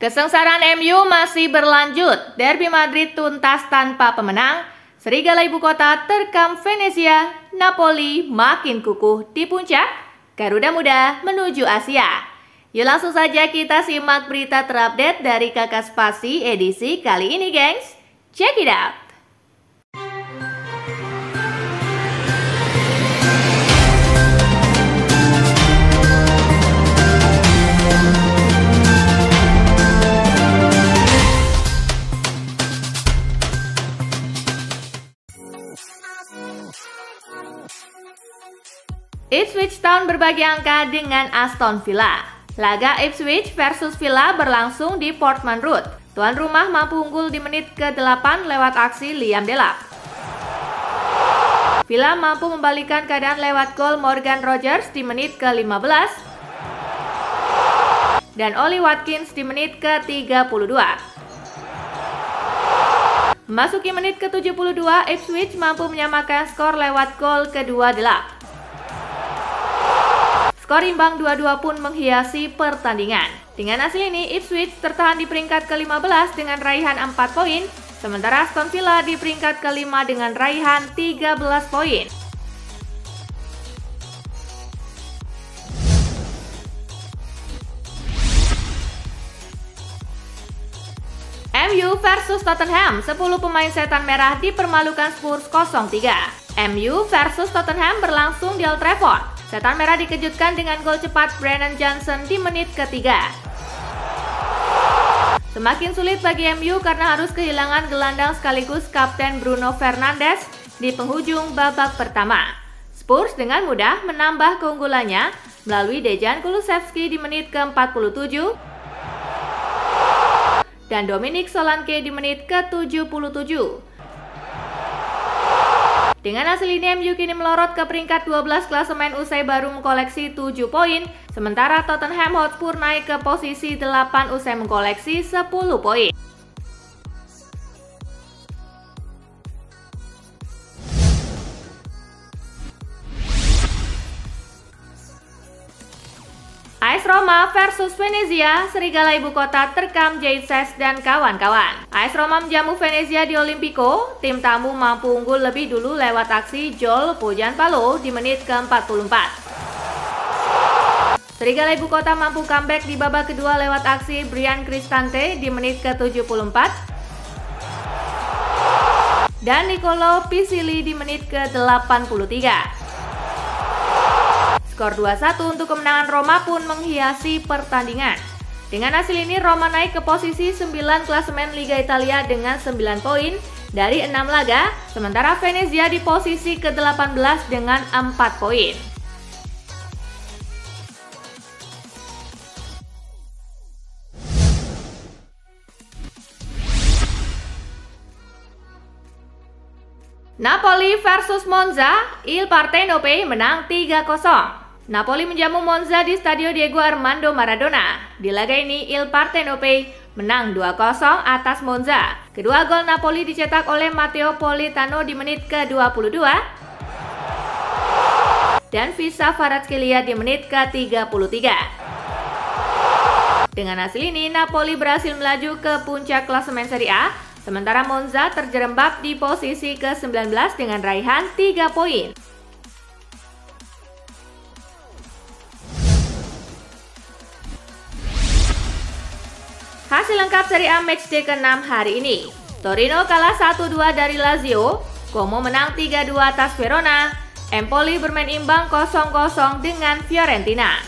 Kesengsaraan MU masih berlanjut. Derby Madrid tuntas tanpa pemenang. Serigala ibu kota terkam Venezia. Napoli makin kukuh di puncak. Garuda Muda menuju Asia. Yuk langsung saja kita simak berita terupdate dari Kakak Spasi edisi kali ini, gengs. Check it out. Ipswich Town berbagi angka dengan Aston Villa. Laga Ipswich versus Villa berlangsung di Portman Road. Tuan rumah mampu unggul di menit ke-8 lewat aksi Liam Delap. Villa mampu membalikan keadaan lewat gol Morgan Rogers di menit ke-15 dan Ollie Watkins di menit ke-32. Memasuki menit ke-72, Ipswich mampu menyamakan skor lewat gol kedua Delap. Skor imbang 2-2 pun menghiasi pertandingan. Dengan hasil ini, Ipswich tertahan di peringkat ke-15 dengan raihan 4 poin, sementara Aston Villa di peringkat ke-5 dengan raihan 13 poin. MU versus Tottenham, 10 pemain setan merah dipermalukan Spurs 0-3. MU versus Tottenham berlangsung di Old Trafford. Setan merah dikejutkan dengan gol cepat Brennan Johnson di menit ketiga. Semakin sulit bagi MU karena harus kehilangan gelandang sekaligus kapten Bruno Fernandes di penghujung babak pertama. Spurs dengan mudah menambah keunggulannya melalui Dejan Kulusevski di menit ke-47 dan Dominic Solanke di menit ke-77. Dengan hasil ini, MU kini melorot ke peringkat 12 klasemen usai baru mengkoleksi 7 poin, sementara Tottenham Hotspur naik ke posisi 8 usai mengkoleksi 10 poin. AS Roma versus Venezia, Serigala ibu kota terkam Jesus dan kawan-kawan. AS Roma menjamu Venezia di Olimpico. Tim tamu mampu unggul lebih dulu lewat aksi Joel Pojanpalo di menit ke-44. Serigala ibu kota mampu comeback di babak kedua lewat aksi Brian Cristante di menit ke-74 dan Nicolo Pisili di menit ke-83. Skor 2-1 untuk kemenangan Roma pun menghiasi pertandingan. Dengan hasil ini, Roma naik ke posisi 9 klasemen Liga Italia dengan 9 poin dari 6 laga, sementara Venezia di posisi ke-18 dengan 4 poin. Napoli versus Monza, Il Partenope menang 3-0. Napoli menjamu Monza di Stadio Diego Armando Maradona. Di laga ini, Il Partenope menang 2-0 atas Monza. Kedua gol Napoli dicetak oleh Matteo Politano di menit ke-22 dan Visa Kvaratskhelia di menit ke-33. Dengan hasil ini, Napoli berhasil melaju ke puncak klasemen Serie A, sementara Monza terjerembab di posisi ke-19 dengan raihan 3 poin. Hasil lengkap Serie A matchday ke-6 hari ini. Torino kalah 1-2 dari Lazio, Como menang 3-2 atas Verona, Empoli bermain imbang 0-0 dengan Fiorentina.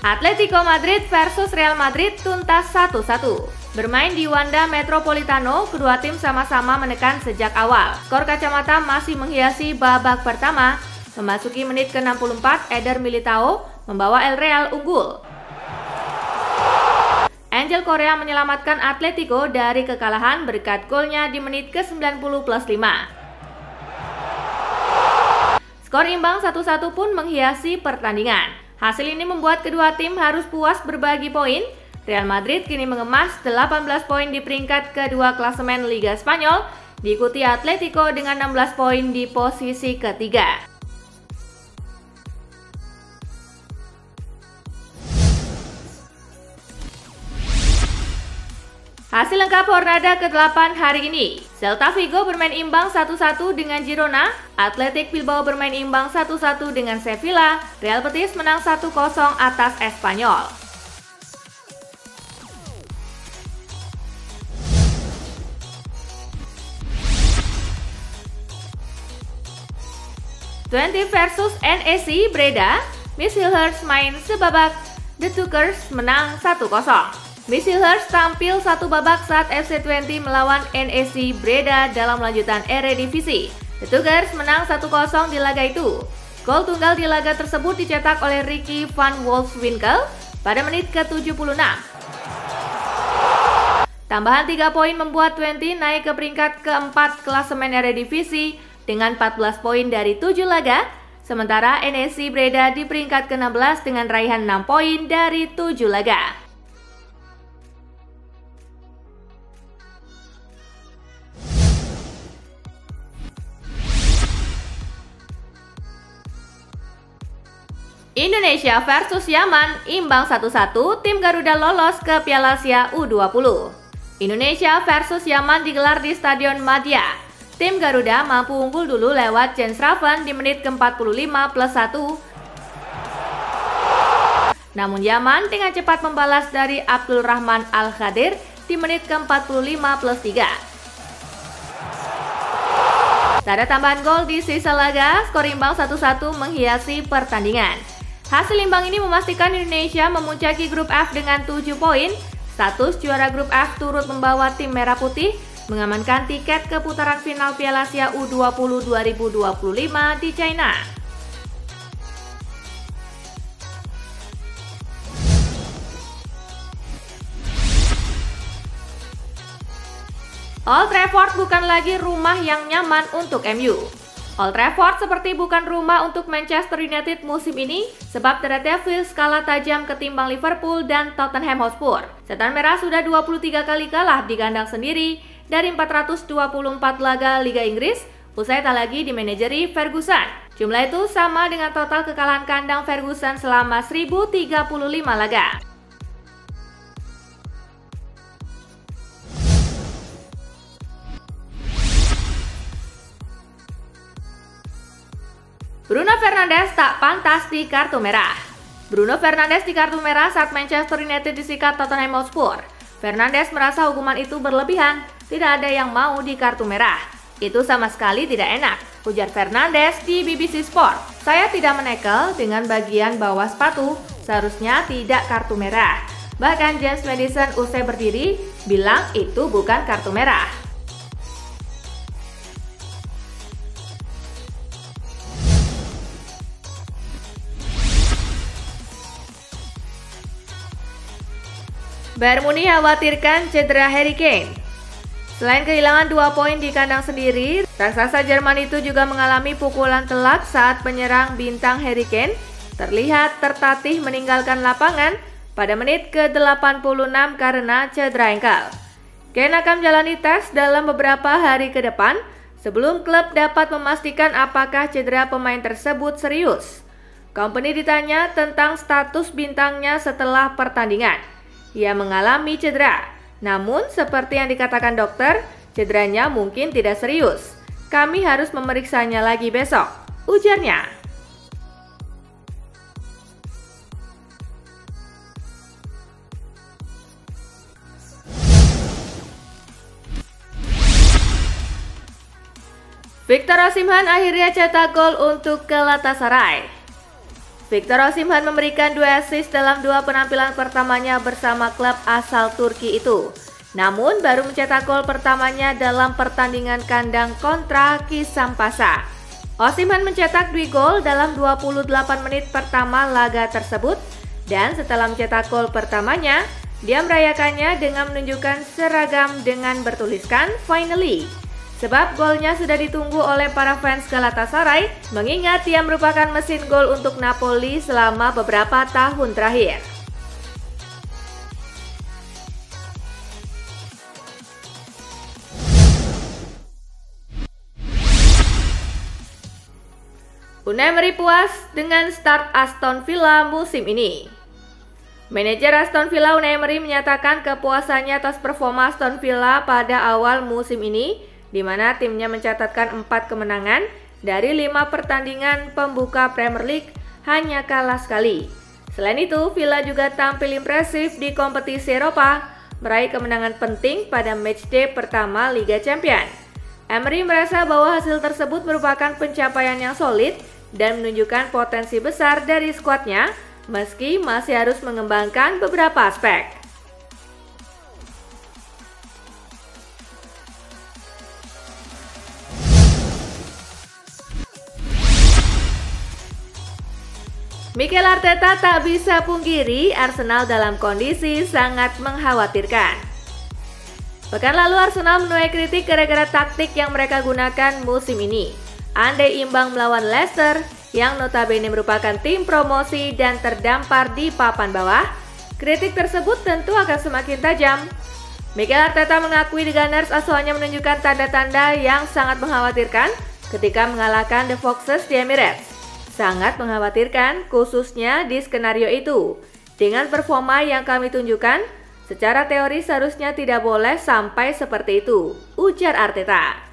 Atletico Madrid versus Real Madrid tuntas 1-1. Bermain di Wanda Metropolitano, kedua tim sama-sama menekan sejak awal. Skor kacamata masih menghiasi babak pertama. Memasuki menit ke-64, Eder Militao membawa El Real unggul. Angel Correa menyelamatkan Atletico dari kekalahan berkat golnya di menit ke-90 plus 5. Skor imbang 1-1 pun menghiasi pertandingan. Hasil ini membuat kedua tim harus puas berbagi poin. Real Madrid kini mengemas 18 poin di peringkat kedua klasemen Liga Spanyol Diikuti Atletico dengan 16 poin di posisi ketiga. Hasil lengkap Jornada ke-8 hari ini. Celta Vigo bermain imbang 1-1 dengan Girona, Athletic Bilbao bermain imbang 1-1 dengan Sevilla, Real Betis menang 1-0 atas Espanyol. Twente versus NEC Breda, Misselhurst main sebabak, The Tukers menang 1-0. Misselhurst tampil satu babak saat FC Twente melawan NEC Breda dalam lanjutan Eredivisie. The Tukers menang 1-0 di laga itu. Gol tunggal di laga tersebut dicetak oleh Ricky van Wolfswinkel pada menit ke-76. Tambahan 3 poin membuat Twente naik ke peringkat keempat klasemen Eredivisie dengan 14 poin dari 7 laga, sementara NEC Breda di peringkat ke-16 dengan raihan 6 poin dari 7 laga. Indonesia versus Yaman imbang 1-1, tim Garuda lolos ke Piala Asia U20. Indonesia versus Yaman digelar di Stadion Madia. Tim Garuda mampu unggul dulu lewat Jens Raven di menit ke-45+1. Namun Yaman dengan cepat membalas dari Abdul Rahman Al-Khadir di menit ke-45+3. Tak ada tambahan gol di sisa laga, skor imbang 1-1 menghiasi pertandingan. Hasil imbang ini memastikan Indonesia memuncaki grup F dengan 7 poin. Status juara grup F turut membawa tim Merah Putih mengamankan tiket ke putaran final Piala Asia U20 2025 di China. Old Trafford bukan lagi rumah yang nyaman untuk MU. Old Trafford seperti bukan rumah untuk Manchester United musim ini sebab The Red Devils kalah tajam ketimbang Liverpool dan Tottenham Hotspur. Setan Merah sudah 23 kali kalah di kandang sendiri dari 424 laga Liga Inggris usai tak lagi dimanajeri Ferguson. Jumlah itu sama dengan total kekalahan kandang Ferguson selama 1035 laga. Bruno Fernandes tak pantas di kartu merah. Bruno Fernandes di kartu merah saat Manchester United disikat Tottenham Hotspur. Fernandes merasa hukuman itu berlebihan, tidak ada yang mau di kartu merah. Itu sama sekali tidak enak, ujar Fernandes di BBC Sport. Saya tidak menekel dengan bagian bawah sepatu, seharusnya tidak kartu merah. Bahkan James Maddison usai berdiri bilang itu bukan kartu merah. Bayern Munich khawatirkan cedera Harry Kane. Selain kehilangan 2 poin di kandang sendiri, raksasa Jerman itu juga mengalami pukulan telak saat penyerang bintang Harry Kane terlihat tertatih meninggalkan lapangan pada menit ke-86 karena cedera engkel. Kane akan menjalani tes dalam beberapa hari ke depan sebelum klub dapat memastikan apakah cedera pemain tersebut serius. Kompeni ditanya tentang status bintangnya setelah pertandingan. Ia mengalami cedera, namun seperti yang dikatakan dokter, cederanya mungkin tidak serius. Kami harus memeriksanya lagi besok, ujarnya. Victor Osimhen akhirnya cetak gol untuk Galatasaray. Victor Osimhen memberikan 2 assist dalam 2 penampilan pertamanya bersama klub asal Turki itu. Namun baru mencetak gol pertamanya dalam pertandingan kandang kontra Kisampasa. Osimhen mencetak 2 gol dalam 28 menit pertama laga tersebut dan setelah mencetak gol pertamanya, dia merayakannya dengan menunjukkan seragam dengan bertuliskan "Finally". Sebab golnya sudah ditunggu oleh para fans Galatasaray, mengingat dia merupakan mesin gol untuk Napoli selama beberapa tahun terakhir. Unai Emery puas dengan start Aston Villa musim ini. Manajer Aston Villa Unai Emery menyatakan kepuasannya atas performa Aston Villa pada awal musim ini, di mana timnya mencatatkan 4 kemenangan dari 5 pertandingan pembuka Premier League, hanya kalah sekali. Selain itu, Villa juga tampil impresif di kompetisi Eropa, meraih kemenangan penting pada matchday pertama Liga Champions. Emery merasa bahwa hasil tersebut merupakan pencapaian yang solid dan menunjukkan potensi besar dari skuadnya, meski masih harus mengembangkan beberapa aspek. Mikel Arteta tak bisa pungkiri Arsenal dalam kondisi sangat mengkhawatirkan. Pekan lalu Arsenal menuai kritik gara-gara taktik yang mereka gunakan musim ini. Andai imbang melawan Leicester, yang notabene merupakan tim promosi dan terdampar di papan bawah, kritik tersebut tentu akan semakin tajam. Mikel Arteta mengakui The Gunners asuhannya menunjukkan tanda-tanda yang sangat mengkhawatirkan ketika mengalahkan The Foxes di Emirates. Sangat mengkhawatirkan, khususnya di skenario itu. Dengan performa yang kami tunjukkan, secara teori seharusnya tidak boleh sampai seperti itu, ujar Arteta.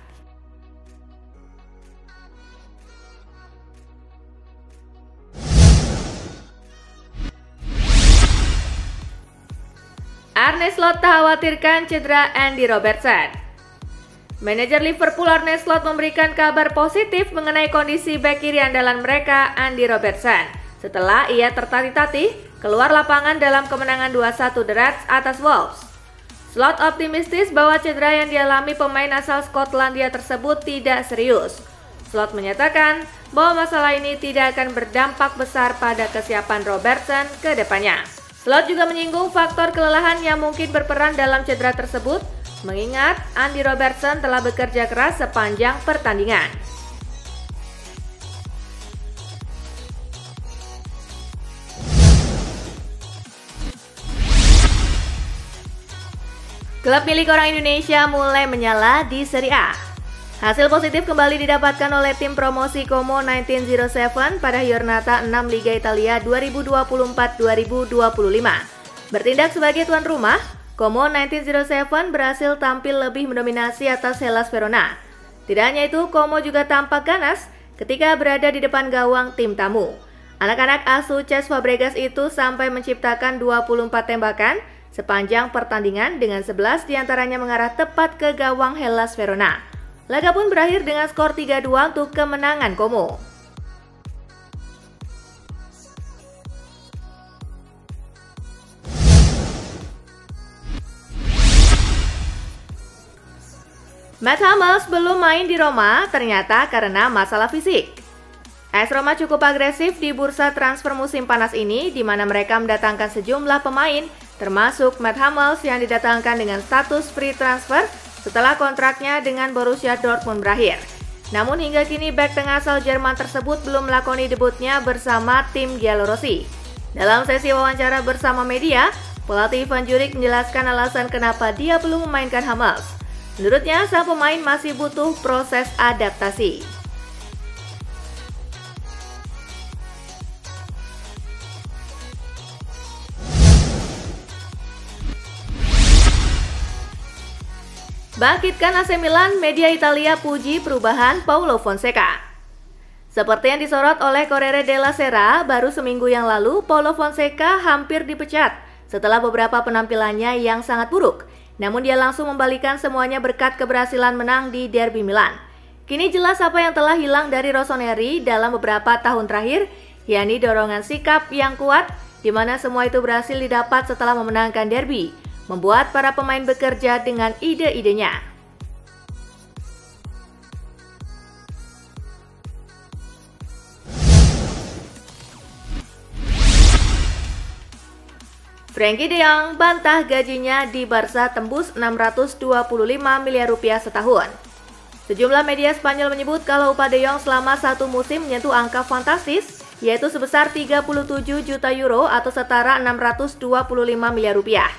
Arne Slot tak khawatirkan cedera Andy Robertson. Manajer Liverpool Arne Slot memberikan kabar positif mengenai kondisi bek kiri andalan mereka, Andy Robertson, setelah ia tertatih-tatih keluar lapangan dalam kemenangan 2-1 The Reds atas Wolves. Slot optimistis bahwa cedera yang dialami pemain asal Skotlandia tersebut tidak serius. Slot menyatakan bahwa masalah ini tidak akan berdampak besar pada kesiapan Robertson ke depannya. Slot juga menyinggung faktor kelelahan yang mungkin berperan dalam cedera tersebut, mengingat Andy Robertson telah bekerja keras sepanjang pertandingan. Klub milik orang Indonesia mulai menyala di Serie A. Hasil positif kembali didapatkan oleh tim promosi Como 1907 pada Giornata 6 Liga Italia 2024-2025. Bertindak sebagai tuan rumah, Como 1907 berhasil tampil lebih mendominasi atas Hellas Verona. Tidak hanya itu, Como juga tampak ganas ketika berada di depan gawang tim tamu. Anak-anak asuh Cesc Fabregas itu sampai menciptakan 24 tembakan sepanjang pertandingan dengan 11 diantaranya mengarah tepat ke gawang Hellas Verona. Laga pun berakhir dengan skor 3-2 untuk kemenangan Como. Mats Hummels belum main di Roma ternyata karena masalah fisik. AS Roma cukup agresif di bursa transfer musim panas ini, di mana mereka mendatangkan sejumlah pemain termasuk Mats Hummels yang didatangkan dengan status free transfer setelah kontraknya dengan Borussia Dortmund berakhir. Namun hingga kini bek tengah asal Jerman tersebut belum melakoni debutnya bersama tim Giallorossi. Dalam sesi wawancara bersama media, pelatih Ivan Djuric menjelaskan alasan kenapa dia belum memainkan Hummels. Menurutnya, sang pemain masih butuh proses adaptasi. Bangkitkan AC Milan, media Italia puji perubahan Paulo Fonseca. Seperti yang disorot oleh Corriere della Sera, baru seminggu yang lalu Paulo Fonseca hampir dipecat setelah beberapa penampilannya yang sangat buruk. Namun dia langsung membalikan semuanya berkat keberhasilan menang di Derby Milan. Kini jelas apa yang telah hilang dari Rossoneri dalam beberapa tahun terakhir, yakni dorongan sikap yang kuat, di mana semua itu berhasil didapat setelah memenangkan derby, membuat para pemain bekerja dengan ide-idenya. Frenkie de Jong bantah gajinya di Barca tembus 625 miliar rupiah setahun. Sejumlah media Spanyol menyebut kalau upah de Jong selama satu musim menyentuh angka fantastis, yaitu sebesar 37 juta euro atau setara 625 miliar rupiah.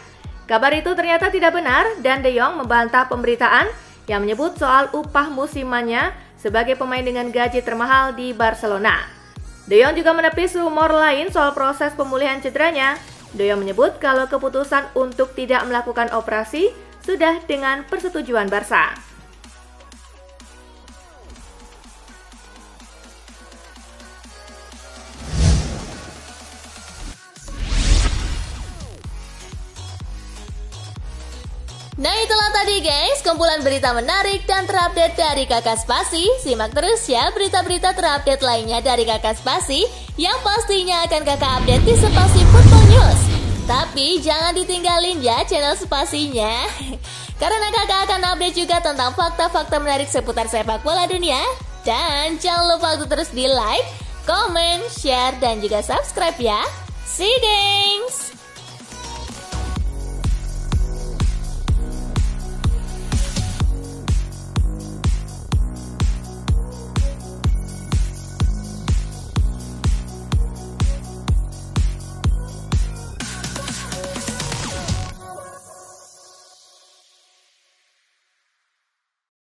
Kabar itu ternyata tidak benar dan de Jong membantah pemberitaan yang menyebut soal upah musimannya sebagai pemain dengan gaji termahal di Barcelona. De Jong juga menepis rumor lain soal proses pemulihan cederanya. De Jong menyebut kalau keputusan untuk tidak melakukan operasi sudah dengan persetujuan Barca. Nah itulah tadi guys, kumpulan berita menarik dan terupdate dari Kakak Spasi. Simak terus ya berita-berita terupdate lainnya dari Kakak Spasi yang pastinya akan kakak update di Spasi Football News. Tapi jangan ditinggalin ya channel Spasinya, karena kakak akan update juga tentang fakta-fakta menarik seputar sepak bola dunia. Dan jangan lupa untuk terus di like, comment, share, dan juga subscribe ya. See you guys!